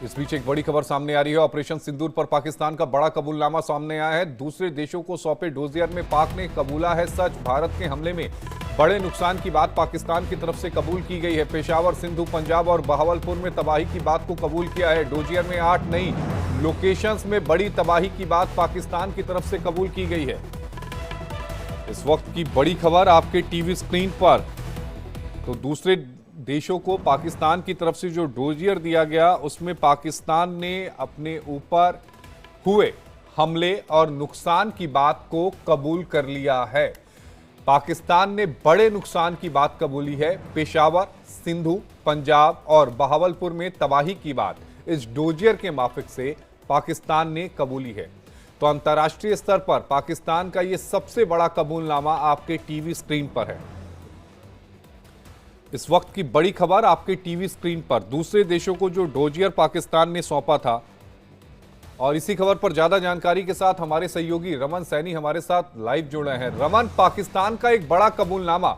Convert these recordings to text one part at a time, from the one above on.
इस बीच एक बड़ी खबर सामने आ रही है। ऑपरेशन सिंदूर पर पाकिस्तान का बड़ा कबूलनामा सामने आया है। दूसरे देशों को सौंपे डोजियर में पाक ने कबूला है सच। भारत के हमले में बड़े नुकसान की बात पाकिस्तान की तरफ से कबूल की गई है। पेशावर, सिंधु, पंजाब और बहावलपुर में तबाही की बात को कबूल किया है। डोजियर में 8 नई लोकेशंस में बड़ी तबाही की बात पाकिस्तान की तरफ से कबूल की गई है। इस वक्त की बड़ी खबर आपके टीवी स्क्रीन पर। तो दूसरे देशों को पाकिस्तान की तरफ से जो डोजियर दिया गया उसमें पाकिस्तान ने अपने ऊपर हुए हमले और नुकसान की बात को कबूल कर लिया है। पाकिस्तान ने बड़े नुकसान की बात कबूली है। पेशावर, सिंधु, पंजाब और बहावलपुर में तबाही की बात इस डोजियर के माफिक से पाकिस्तान ने कबूली है। तो अंतर्राष्ट्रीय स्तर पर पाकिस्तान का यह सबसे बड़ा कबूलनामा आपके टीवी स्क्रीन पर है। इस वक्त की बड़ी खबर आपके टीवी स्क्रीन पर। दूसरे देशों को जो डोजियर पाकिस्तान ने सौंपा था, और इसी खबर पर ज्यादा जानकारी के साथ हमारे सहयोगी रमन सैनी हमारे साथ लाइव जुड़े हैं। रमन, पाकिस्तान का एक बड़ा कबूलनामा।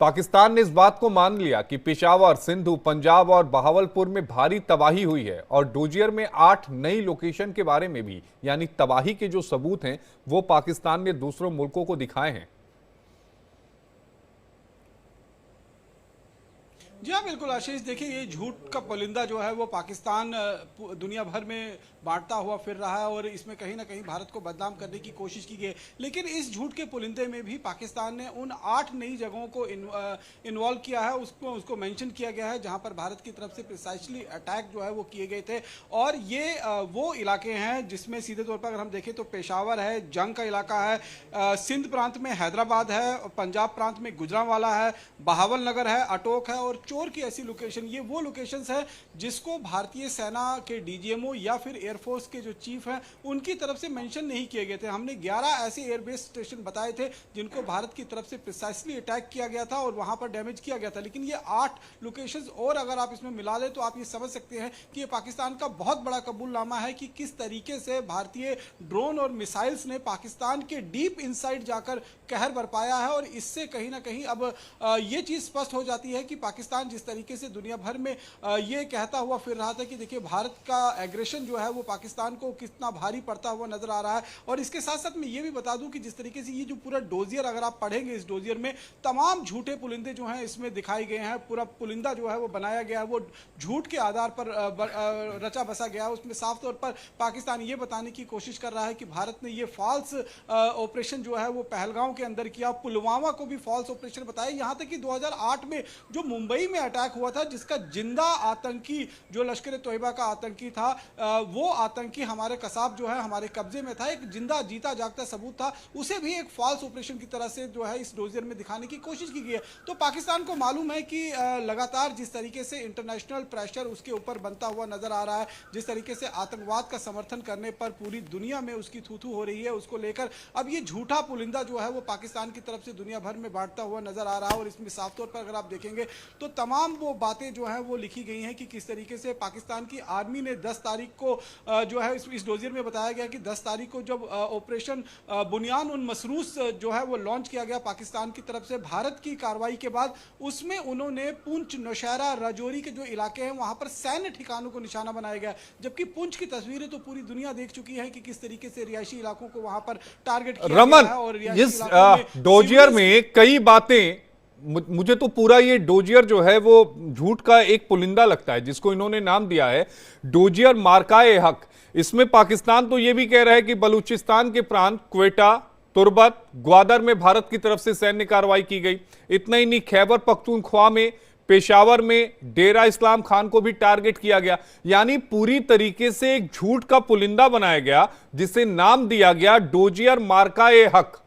पाकिस्तान ने इस बात को मान लिया कि पेशावर, सिंधु, पंजाब और बहावलपुर में भारी तबाही हुई है और डोजियर में 8 नई लोकेशन के बारे में भी, यानी तबाही के जो सबूत हैं वो पाकिस्तान ने दूसरों मुल्कों को दिखाए हैं। जी हाँ, बिल्कुल आशीष। देखिए, ये झूठ का पुलिंदा जो है वो पाकिस्तान दुनिया भर में बांटता हुआ फिर रहा है और इसमें कहीं ना कहीं भारत को बदनाम करने की कोशिश की गई। लेकिन इस झूठ के पुलिंदे में भी पाकिस्तान ने उन 8 नई जगहों को इन्वॉल्व किया है, उसको मेंशन किया गया है जहां पर भारत की तरफ से प्रिसाइसली अटैक जो है वो किए गए थे। और ये वो इलाके हैं जिसमें सीधे तौर पर अगर हम देखें तो पेशावर है, जंग का इलाका है, सिंध प्रांत में हैदराबाद है, पंजाब प्रांत में गुजरांवाला है, बहावल नगर है, अटोक है और चोर की ऐसी लोकेशन। ये वो लोकेशंस है जिसको भारतीय सेना के डीजीएमओ या फिर एयरफोर्स के जो चीफ हैं उनकी तरफ से मेंशन नहीं किए गए थे। हमने 11 ऐसे एयरबेस स्टेशन बताए थे जिनको भारत की तरफ से प्रिसाइसली अटैक किया गया था और वहां पर डैमेज किया गया था। लेकिन ये 8 लोकेशंस और अगर आप इसमें मिला लें तो आप ये समझ सकते हैं कि ये पाकिस्तान का बहुत बड़ा कबूलनामा है कि किस तरीके से भारतीय ड्रोन और मिसाइल्स ने पाकिस्तान के डीप इनसाइड जाकर कहर बरपाया है। और इससे कहीं ना कहीं अब ये चीज स्पष्ट हो जाती है कि पाकिस्तान जिस तरीके से दुनिया भर में ये कहता हुआ फिर रहा था कि देखिए भारत का एग्रेशन जो है वो पाकिस्तान को कितना भारी पड़ता हुआ नजर आ रहा है। और इसके साथ साथ मैं ये भी बता दूं कि जिस तरीके से ये जो पूरा डोजियर अगर आप पढ़ेंगे, इस डोजियर में तमाम झूठे पुलिंदे जो हैं इसमें दिखाई गए हैं। पूरा पुलिंदा जो है वो बनाया गया है, वो झूठ के आधार पर रचा बसा गया है। उसमें साफ तौर पर पाकिस्तान ये बताने की कोशिश कर रहा है कि भारत ने ये फॉल्स ऑपरेशन जो है वो पहलगांव के अंदर किया, पुलवामा को भी फॉल्स ऑपरेशन बताया। यहां तक कि 2008 में जो मुंबई में अटैक हुआ था जिसका जिंदा आतंकी जो लश्कर तोयबा का आतंकी था, वो आतंकी हमारे कसाब जो है हमारे कब्जे में था, एक जिंदा जीता जागता सबूत था, उसे भी एक फॉल्स ऑपरेशन की तरह से जो है इस डोजियर में दिखाने की कोशिश की गई है। तो पाकिस्तान को मालूम है कि लगातार जिस तरीके से इंटरनेशनल प्रेशर उसके ऊपर बनता हुआ नजर आ रहा है, जिस तरीके से आतंकवाद का समर्थन करने पर पूरी दुनिया में उसकी थू-थू हो रही है, उसको लेकर अब ये झूठा पुलिंदा जो है वो पाकिस्तान की तरफ से दुनिया भर में बांटता हुआ नजर आ रहा है। और इसमें साफ तौर पर अगर आप देखेंगे तो तमाम वो बातें जो है वो लिखी गई हैं कि किस तरीके से पाकिस्तान की आर्मी ने 10 तारीख को जो है इस डोजियर में बताया गया कि 10 तारीख को जब ऑपरेशन बुनियान उन मसरूस जो है वो लॉन्च किया गया पाकिस्तान की तरफ से भारत की कार्रवाई के बाद, उसमें उन्होंने पुंछ, नौशहरा, राजौरी के जो इलाके हैं वहां पर सैन्य ठिकानों को निशाना बनाया गया। जबकि पुंछ की तस्वीरें तो पूरी दुनिया देख चुकी है कि किस तरीके से रिहायशी इलाकों को वहां पर टारगेट किया गया है। और इस डोजियर में कई बातें, मुझे तो पूरा ये डोजियर जो है वो झूठ का एक पुलिंदा लगता है जिसको इन्होंने नाम दिया है डोजियर मार्काए हक। इसमें पाकिस्तान तो ये भी कह रहा है कि बलूचिस्तान के प्रांत क्वेटा, तुर्बत, ग्वादर में भारत की तरफ से सैन्य कार्रवाई की गई। इतना ही नहीं, खैबर पख्तूनख्वा में, पेशावर में डेरा इस्लाम खान को भी टारगेट किया गया। यानी पूरी तरीके से एक झूठ का पुलिंदा बनाया गया जिसे नाम दिया गया डोजियर मार्काए हक।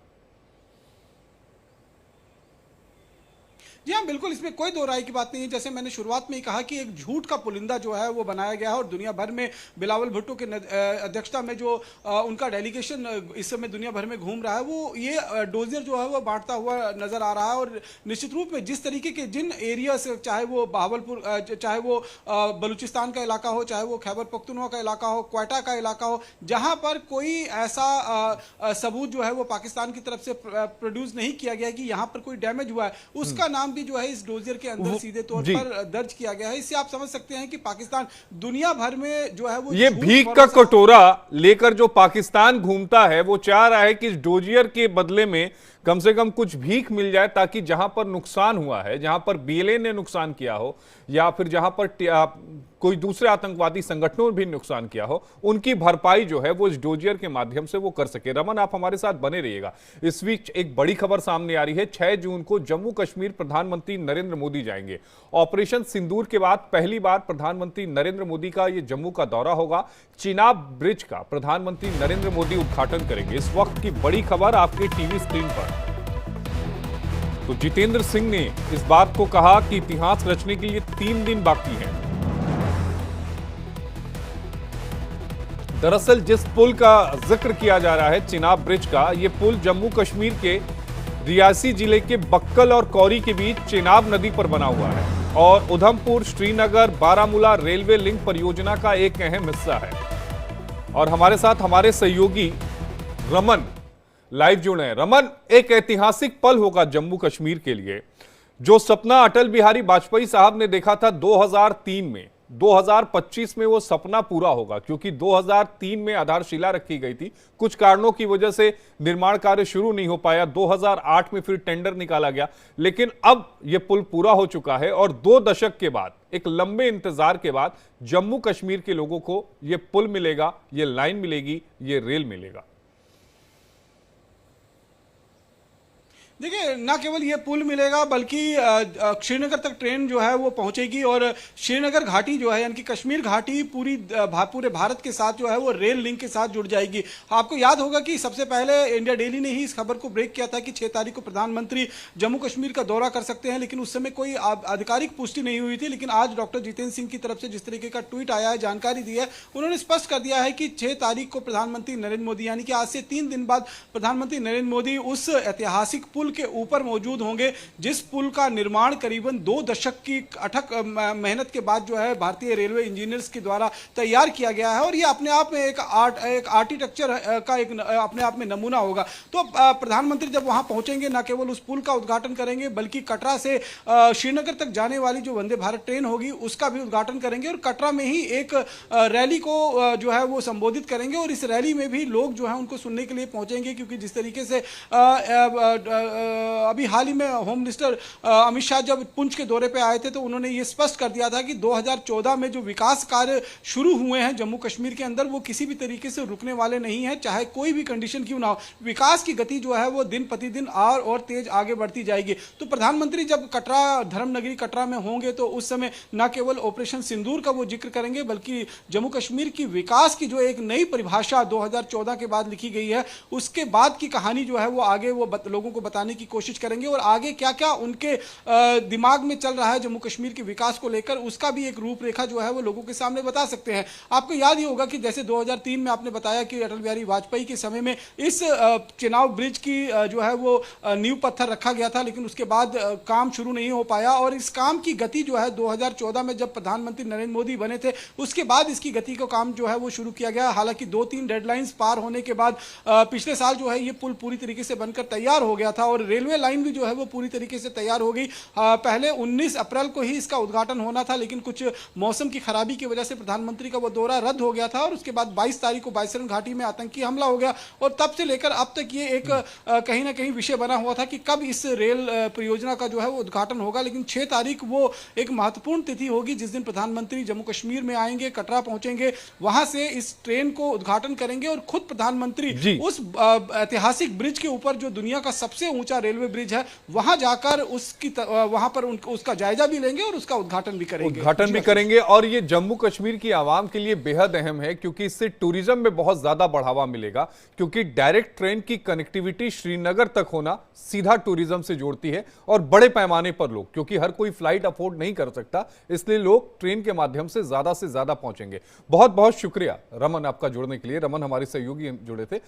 जी हाँ, बिल्कुल, इसमें कोई दो राय की बात नहीं है। जैसे मैंने शुरुआत में ही कहा कि एक झूठ का पुलिंदा जो है वो बनाया गया है और दुनिया भर में बिलावल भुट्टो के अध्यक्षता में जो उनका डेलीगेशन इस समय दुनिया भर में घूम रहा है, वो ये डोजियर जो है वो बांटता हुआ नजर आ रहा है। और निश्चित रूप में जिस तरीके के जिन एरिया से, चाहे वो बहावलपुर, चाहे वो बलूचिस्तान का इलाका हो, चाहे वो खैबर पख्तूनख्वा का इलाका हो, क्वेटा का इलाका हो, जहां पर कोई ऐसा सबूत जो है वो पाकिस्तान की तरफ से प्रोड्यूस नहीं किया गया कि यहां पर कोई डैमेज हुआ है, उसका नाम भी जो है इस डोजियर के अंदर सीधे तौर पर दर्ज किया गया है। इससे आप समझ सकते हैं कि पाकिस्तान दुनिया भर में जो है वो ये भीख का कटोरा लेकर जो पाकिस्तान घूमता है वो चाह रहा है कि इस डोजियर के बदले में कम से कम कुछ भीख मिल जाए, ताकि जहां पर नुकसान हुआ है, जहां पर बीएलए ने नुकसान किया हो या फिर जहां पर कोई दूसरे आतंकवादी संगठनों ने भी नुकसान किया हो, उनकी भरपाई जो है वो इस डोजियर के माध्यम से वो कर सके। रमन, आप हमारे साथ बने रहिएगा। इस बीच एक बड़ी खबर सामने आ रही है। 6 जून को जम्मू कश्मीर प्रधानमंत्री नरेंद्र मोदी जाएंगे। ऑपरेशन सिंदूर के बाद पहली बार प्रधानमंत्री नरेंद्र मोदी का ये जम्मू का दौरा होगा। चिनाब ब्रिज का प्रधानमंत्री नरेंद्र मोदी उद्घाटन करेंगे। इस वक्त की बड़ी खबर आपके टीवी स्क्रीन पर। तो जितेंद्र सिंह ने इस बात को कहा कि इतिहास रचने के लिए 3 दिन बाकी हैं। दरअसल जिस पुल का जिक्र किया जा रहा है, चिनाब ब्रिज का, यह पुल जम्मू कश्मीर के रियासी जिले के बक्कल और कौरी के बीच चिनाब नदी पर बना हुआ है और उधमपुर, श्रीनगर, बारामूला रेलवे लिंक परियोजना का एक अहम हिस्सा है। और हमारे साथ हमारे सहयोगी रमन लाइव जुड़े हैं। रमन, एक ऐतिहासिक पल होगा जम्मू कश्मीर के लिए। जो सपना अटल बिहारी वाजपेयी साहब ने देखा था 2003 में, 2025 में वो सपना पूरा होगा, क्योंकि 2003 में आधारशिला रखी गई थी। कुछ कारणों की वजह से निर्माण कार्य शुरू नहीं हो पाया। 2008 में फिर टेंडर निकाला गया, लेकिन अब यह पुल पूरा हो चुका है और 2 दशक के बाद, एक लंबे इंतजार के बाद जम्मू कश्मीर के लोगों को यह पुल मिलेगा, यह लाइन मिलेगी, यह रेल मिलेगा। देखिए, ना केवल ये पुल मिलेगा बल्कि श्रीनगर तक ट्रेन जो है वो पहुंचेगी और श्रीनगर घाटी जो है, यानी कि कश्मीर घाटी पूरे भारत के साथ जो है वो रेल लिंक के साथ जुड़ जाएगी। आपको याद होगा कि सबसे पहले इंडिया डेली ने ही इस खबर को ब्रेक किया था कि 6 तारीख को प्रधानमंत्री जम्मू कश्मीर का दौरा कर सकते हैं, लेकिन उस समय कोई आधिकारिक पुष्टि नहीं हुई थी। लेकिन आज डॉक्टर जितेंद्र सिंह की तरफ से जिस तरीके का ट्वीट आया है, जानकारी दी है, उन्होंने स्पष्ट कर दिया है कि 6 तारीख को प्रधानमंत्री नरेंद्र मोदी, यानी कि आज से 3 दिन बाद प्रधानमंत्री नरेंद्र मोदी उस ऐतिहासिक पुल के ऊपर मौजूद होंगे, जिस पुल का निर्माण करीबन 2 दशक की अथक मेहनत के बाद जो है भारतीय रेलवे इंजीनियर्स के द्वारा तैयार किया गया है। और ये अपने आप में एक आर्किटेक्चर का एक अपने आप में नमूना होगा। तो प्रधानमंत्री जब वहां पहुंचेंगे, न केवल उस पुल का उद्घाटन करेंगे बल्कि कटरा से श्रीनगर तक जाने वाली जो वंदे भारत ट्रेन होगी उसका भी उद्घाटन करेंगे और कटरा में ही एक रैली को जो है वो संबोधित करेंगे। और इस रैली में भी लोग जो है उनको सुनने के लिए पहुंचेंगे, क्योंकि जिस तरीके से अभी हाल ही में होम मिनिस्टर अमित शाह जब पुंछ के दौरे पे आए थे तो उन्होंने ये स्पष्ट कर दिया था कि 2014 में जो विकास कार्य शुरू हुए हैं जम्मू कश्मीर के अंदर, वो किसी भी तरीके से रुकने वाले नहीं है, चाहे कोई भी कंडीशन क्यों ना हो। विकास की गति जो है वो दिन प्रतिदिन और तेज आगे बढ़ती जाएगी। तो प्रधानमंत्री जब कटरा, धर्मनगरी कटरा में होंगे तो उस समय न केवल ऑपरेशन सिंदूर का वो जिक्र करेंगे, बल्कि जम्मू कश्मीर की विकास की जो एक नई परिभाषा 2014 के बाद लिखी गई है, उसके बाद की कहानी जो है वो आगे वो लोगों को बताने की कोशिश करेंगे और आगे क्या क्या उनके दिमाग में चल रहा है जम्मू कश्मीर के विकास को लेकर, उसका भी एक रूपरेखा जो है वो लोगों के सामने बता सकते हैं। आपको याद ही होगा कि जैसे 2003 में आपने बताया कि अटल बिहारी वाजपेयी के समय में इस चिनाब ब्रिज की जो है वो नींव पत्थर रखा गया था, लेकिन उसके बाद काम शुरू नहीं हो पाया और इस काम की गति जो है 2014 में जब प्रधानमंत्री नरेंद्र मोदी बने थे उसके बाद इसकी गति का काम जो है वो शुरू किया गया। हालांकि 2-3 डेडलाइंस पार होने के बाद पिछले साल जो है ये पुल पूरी तरीके से बनकर तैयार हो गया था और रेलवे लाइन भी जो है वो पूरी तरीके से तैयार हो गई। पहले 19 अप्रैल को ही इसका उद्घाटन होना था, लेकिन कुछ मौसम की खराबी की वजह से प्रधानमंत्री का वो दौरा रद्द हो गया था और उसके बाद 22 तारीख को बाईसरन घाटी में आतंकी हमला हो गया और तब से लेकर अब तक ये एक कहीं ना कहीं विषय बना हुआ था कि कब इस रेल परियोजना का जो है वो उद्घाटन होगा। लेकिन 6 तारीख वो एक महत्वपूर्ण तिथि होगी जिस दिन प्रधानमंत्री जम्मू कश्मीर में आएंगे, कटरा पहुंचेंगे, वहां से इस ट्रेन को उद्घाटन करेंगे और खुद प्रधानमंत्री उस ऐतिहासिक ब्रिज के ऊपर, जो दुनिया का सबसे ऊंचा रेलवे ब्रिज है, वहां जाकर वहां पर उसका जायजा भी लेंगे और उसका उद्घाटन भी करेंगे। और ये जम्मू कश्मीर की आवाम के लिए बेहद अहम है, क्योंकि इससे टूरिज्म में बहुत ज्यादा बढ़ावा मिलेगा, क्योंकि डायरेक्ट ट्रेन की कनेक्टिविटी श्रीनगर तक होना सीधा टूरिज्म से जोड़ती है और बड़े पैमाने पर लोग, क्योंकि हर कोई फ्लाइट अफोर्ड नहीं कर सकता, इसलिए लोग ट्रेन के माध्यम से ज्यादा पहुंचेंगे। बहुत बहुत शुक्रिया रमन आपका जुड़ने के लिए। रमन हमारे सहयोगी जुड़े थे।